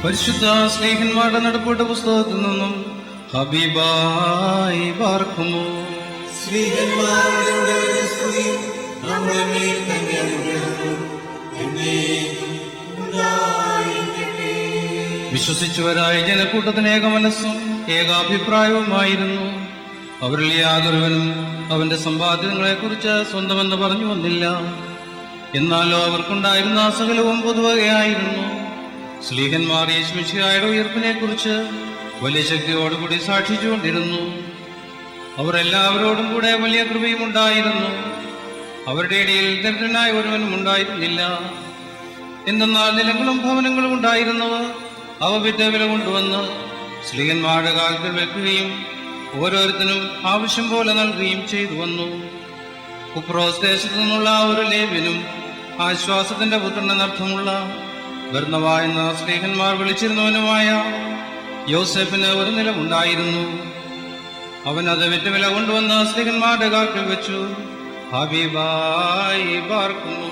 പരിശുദ്ധ സ്നേഹന്മാരുടെ നടപ്പെട്ട പുസ്തകത്തിൽ നിന്നും ഹബീബായി പാർക്കുമോ. വിശ്വസിച്ചവരായ ജനക്കൂട്ടത്തിന് ഏക മനസ്സും ഏകാഭിപ്രായവുമായിരുന്നു. അവരിൽ യാതൊരുവനും അവന്റെ സമ്പാദ്യങ്ങളെക്കുറിച്ച് സ്വന്തമെന്ന് പറഞ്ഞു വന്നില്ല. എന്നാലോ അവർക്കുണ്ടായിരുന്ന സകലവും പൊതുവകയായിരുന്നു. സ്ലീഹന്മാർ യേശുമിശിഹായുടെ ഉയർപ്പിനെ കുറിച്ച് വലിയ ശക്തിയോടുകൂടി സാക്ഷിച്ചുകൊണ്ടിരുന്നു. അവർ എല്ലാവരോടും കൂടെ വലിയ കൃപയും ഉണ്ടായിരുന്നു. അവരുടെ ഇടയിൽ ദരിദ്രനായ ഒരുവനും ഉണ്ടായിരുന്നില്ല. എന്തെന്നാൽ നിലങ്ങളും ഭവനങ്ങളും ഉണ്ടായിരുന്നവർ അവ വിറ്റ് വില കൊണ്ടുവന്ന് സ്ലീഹന്മാരുടെ കാലത്തിൽ വെക്കുകയും ഓരോരുത്തരും ആവശ്യം പോലെ നൽകുകയും ചെയ്തു വന്നു. കുപ്രോസ് ദേശത്തു നിന്നുള്ള ഒരു ലേവ്യനും ആശ്വാസത്തിന്റെ പുത്രൻ എന്നർത്ഥമുള്ള ബർന്നബ എന്ന സ്ലീഹന്മാർ വിളിച്ചിരുന്നവനുമായ യോസെഫിന് ഒരു നിലമുണ്ടായിരുന്നു. അവൻ അത് വിറ്റ് വില കൊണ്ടുവന്ന് സ്ലീഹന്മാരുടെ കാൽക്കൽ വെച്ചു. ഹബീബായി പാർക്കുന്നു.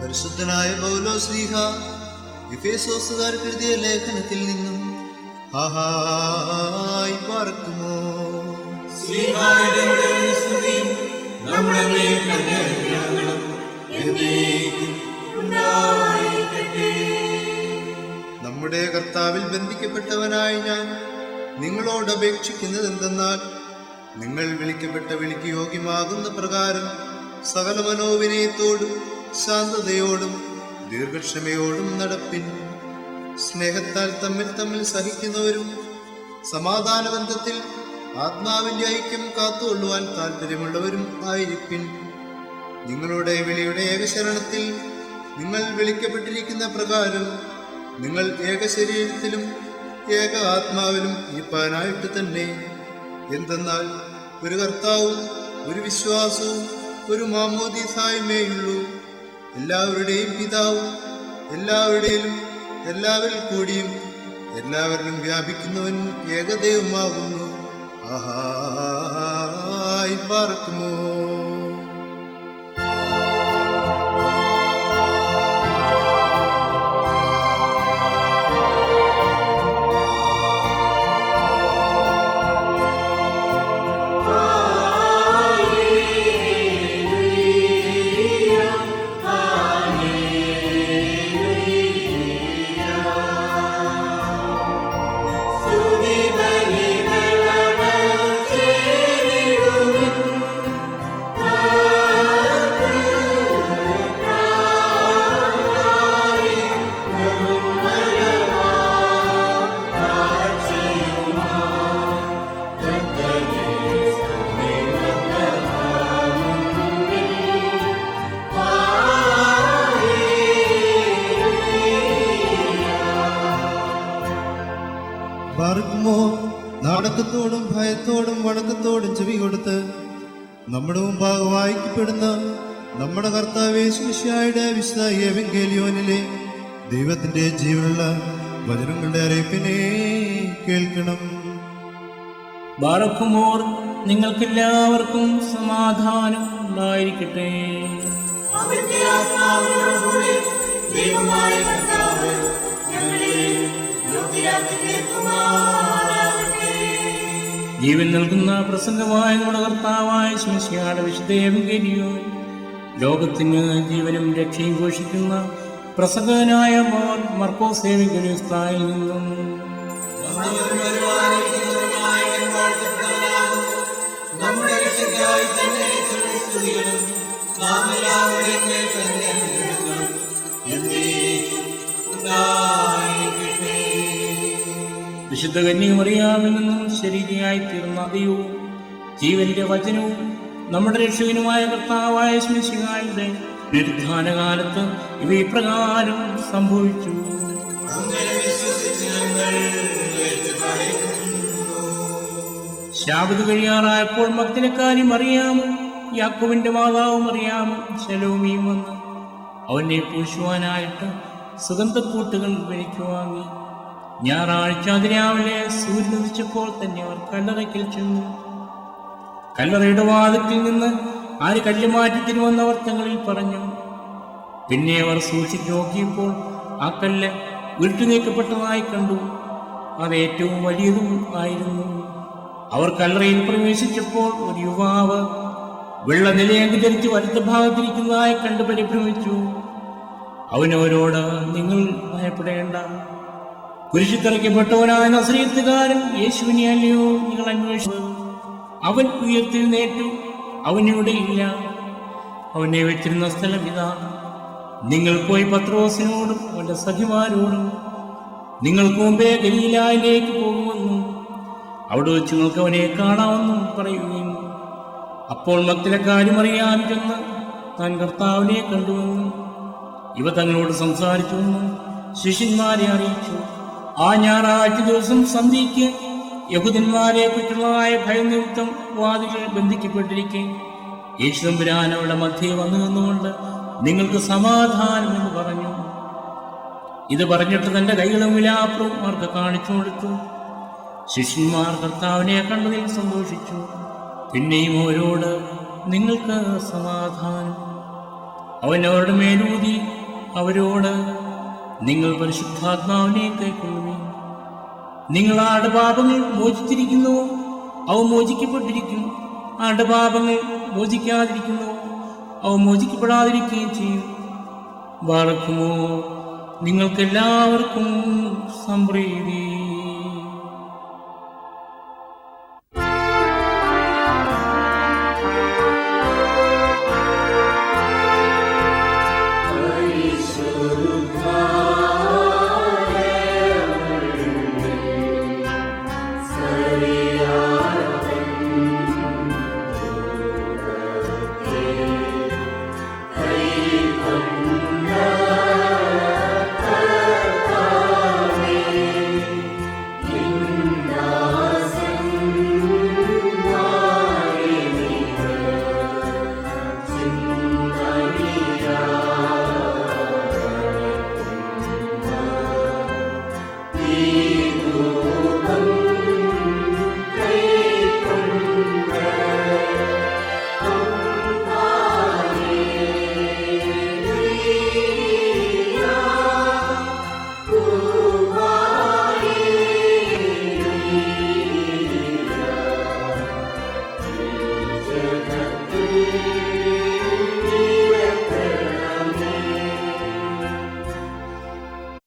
പരിശുദ്ധനായ പൗലോസ്ലീഹ എഫേസോസുകാർക്ക് എഴുതിയ ലേഖനത്തിൽ നിന്നും ഹാഹായി പാർക്കുമോ. നമ്മുടെ കർത്താവിൽ ബന്ധിക്കപ്പെട്ടവനായ ഞാൻ നിങ്ങളോട് അപേക്ഷിക്കുന്നത് എന്തെന്നാൽ, നിങ്ങൾ വിളിക്കപ്പെട്ട വിളിക്ക് യോഗ്യമാകുന്ന പ്രകാരം സകല മനോവിനയത്തോടും ശാന്തതയോടും ദീർഘക്ഷമയോടും നടപ്പിൻ. സ്നേഹത്താൽ തമ്മിൽ സഹിക്കുന്നവരും സമാധാന ബന്ധത്തിൽ ആത്മാവിന്റെ ഐക്യം കാത്തുകൊള്ളുവാൻ താല്പര്യമുള്ളവരും ആയിരിപ്പിൻ. നിങ്ങളുടെ വിളിയുടെ ഏകശരണത്തിൽ നിങ്ങൾ വിളിക്കപ്പെട്ടിരിക്കുന്ന പ്രകാരം നിങ്ങൾ ഏക ശരീരത്തിലും ഏക ആത്മാവിലും ഇരിപ്പാനായിട്ട് തന്നെ. എന്തെന്നാൽ ഒരു കർത്താവും ഒരു വിശ്വാസവും ഒരു മാമോദീസായുമേയുള്ളൂ. എല്ലാവരുടെയും പിതാവും എല്ലാവരുടെയും എല്ലാവരിൽ കൂടിയും എല്ലാവരിലും വ്യാപിക്കുന്നവനും ഏകദൈവമാകുന്നു. ആഹായി പാർക്കുമോ. പാർക്കുമോ. നാടകത്തോടും ഭയത്തോടും വണക്കത്തോടും ചെവി കൊടുത്ത് നമ്മുടെ മുമ്പാകെ വായിക്കപ്പെടുന്ന നമ്മുടെ കർത്താവ് യേശുമിശിഹായുടെ വിശുദ്ധ എവങ്കേലിയോനിലെ ദൈവത്തിന്റെ ജീവനുള്ള വചനങ്ങളുടെ അറിയിപ്പിനെ കേൾക്കണം. ബാറക്കുമോർ, നിങ്ങൾക്കെല്ലാവർക്കും സമാധാനം ഉണ്ടായിരിക്കട്ടെ. ജീവൻ നൽകുന്ന പ്രസംഗമായ നമ്മുടെ കർത്താവായ യേശുമിശിഹായുടെ വിശുദ്ധ എവങ്കേലിയോൻ ലോകത്തിന് ജീവനും രക്ഷയും ഘോഷിക്കുന്ന പ്രസംഗകനായ മർക്കോസ് എവങ്കേലിയോസ്തായിൽ നിന്നും നമ്മുടെ രക്ഷയ്ക്കായി തന്നെ സ്തുതികളും നാം എല്ലാവരുടെയും മേൽ തന്നെ അനുഗ്രഹങ്ങളും ഉണ്ടായിരിക്കട്ടെ. വിശുദ്ധ കന്യകമറിയാമിൽ നിന്നും ശരീരയായി തീർന്ന ദൈവവും ജീവന്റെ വചനവും നമ്മുടെ രക്ഷകനുമായ കർത്താവായ മിശിഹായുടെ പുനരുത്ഥാന കാലത്ത് ഇവ ഇപ്രകാരം സംഭവിച്ചു. അങ്ങനെ വിശ്വസിച്ച് ഞങ്ങൾ ശാബത്ത് കഴിയാറായപ്പോൾ മഗ്ദലക്കാരി മറിയാമും യാക്കോബിന്റെ മാതാവും മറിയാമും ശലോമിയും വന്ന് അവനെ പൂശുവാനായിട്ട് സുഗന്ധക്കൂട്ടുകൾ വിലയ്ക്ക് വാങ്ങി. ഞായറാഴ്ച അതിരാവിലെ സൂര്യൻ ഉദിച്ചപ്പോൾ തന്നെ അവർ കല്ലറയ്ക്കൽ ചെന്നു. കല്ലറയുടെ വാതിൽക്കൽ നിന്ന് ആര് കല്ല് മാറ്റി തരുമെന്നവർ തങ്ങളിൽ പറഞ്ഞു. പിന്നെ അവർ സൂക്ഷിച്ചു നോക്കിയപ്പോൾ ആ കല്ല് ഉരുട്ടു നീക്കപ്പെട്ടതായി കണ്ടു. അത് ഏറ്റവും വലിയതും ആയിരുന്നു. അവർ കല്ലറയിൽ പ്രവേശിച്ചപ്പോൾ ഒരു യുവാവ് വെള്ള നിലയങ്കി ധരിച്ച് വലത്ത ഭാഗത്തിരിക്കുന്നതായി കണ്ട് പരിഭ്രമിച്ചു. അവനവരോട്, നിങ്ങൾ ഭയപ്പെടേണ്ട, കുരിശിത്തറയ്ക്കപ്പെട്ടവനായ നസറേത്തുകാരൻ യേശുവിനെ അല്ലയോ നിങ്ങൾ അന്വേഷിച്ചത്? അവൻ ഉയർത്തെഴുന്നേറ്റു, അവനിവിടെ ഇല്ല. അവനെ വെച്ചിരുന്ന സ്ഥലം ഇതാണ്. നിങ്ങൾ പോയി പത്രോസിനോടും അവന്റെ സഖിമാരോടും നിങ്ങൾക്ക് മുമ്പേ ഗലീലായിലേക്ക് പോകുമെന്നും അവിടെ വെച്ച് നിങ്ങൾക്ക് അവനെ കാണാമെന്നും പറയുകയും. അപ്പോൾ മഗ്ദലക്കാരി മറിയാം ചെന്ന് താൻ കർത്താവിനെ കണ്ടുവെന്നും ഇവ തങ്ങളോട് സംസാരിച്ചുവെന്നും ശിഷ്യന്മാരെ അറിയിച്ചു. ആ ഞായറാഴ്ച ദിവസം സന്ധ്യയ്ക്ക് യഹൂദന്മാരെ പറ്റുള്ളതായ ഭയനിമിത്തം വാതിലുകൾ ബന്ധിക്കപ്പെട്ടിരിക്കെ യേശു തമ്പുരാൻ അവരുടെ മധ്യേ വന്നു നിന്നുകൊണ്ട് നിങ്ങൾക്ക് സമാധാനം എന്ന് പറഞ്ഞു. ഇത് പറഞ്ഞിട്ട് തന്റെ കൈകളും വിലാപ്പുറവും അവർക്ക് കാണിച്ചു കൊടുത്തു. ശിഷ്യന്മാർ കർത്താവിനെ കണ്ടതിൽ സന്തോഷിച്ചു. പിന്നെയും അവരോട്, നിങ്ങൾക്ക് സമാധാനം. അവൻ അവരുടെ മേലൂതി അവരോട്, നിങ്ങൾ പരിശുദ്ധാത്മാവിനെ കൈക്കൊള്ളുകയും നിങ്ങൾ ആരുടെ പാപങ്ങൾ മോചിച്ചിരിക്കുന്നുവോ അവ മോചിക്കപ്പെട്ടിരിക്കും, ആരുടെ പാപങ്ങൾ മോചിക്കാതിരിക്കുന്നുവോ അവ മോചിക്കപ്പെടാതിരിക്കുകയും ചെയ്യും. ബാറക്കുമോ നിങ്ങൾക്കെല്ലാവർക്കും സംപ്രീതി.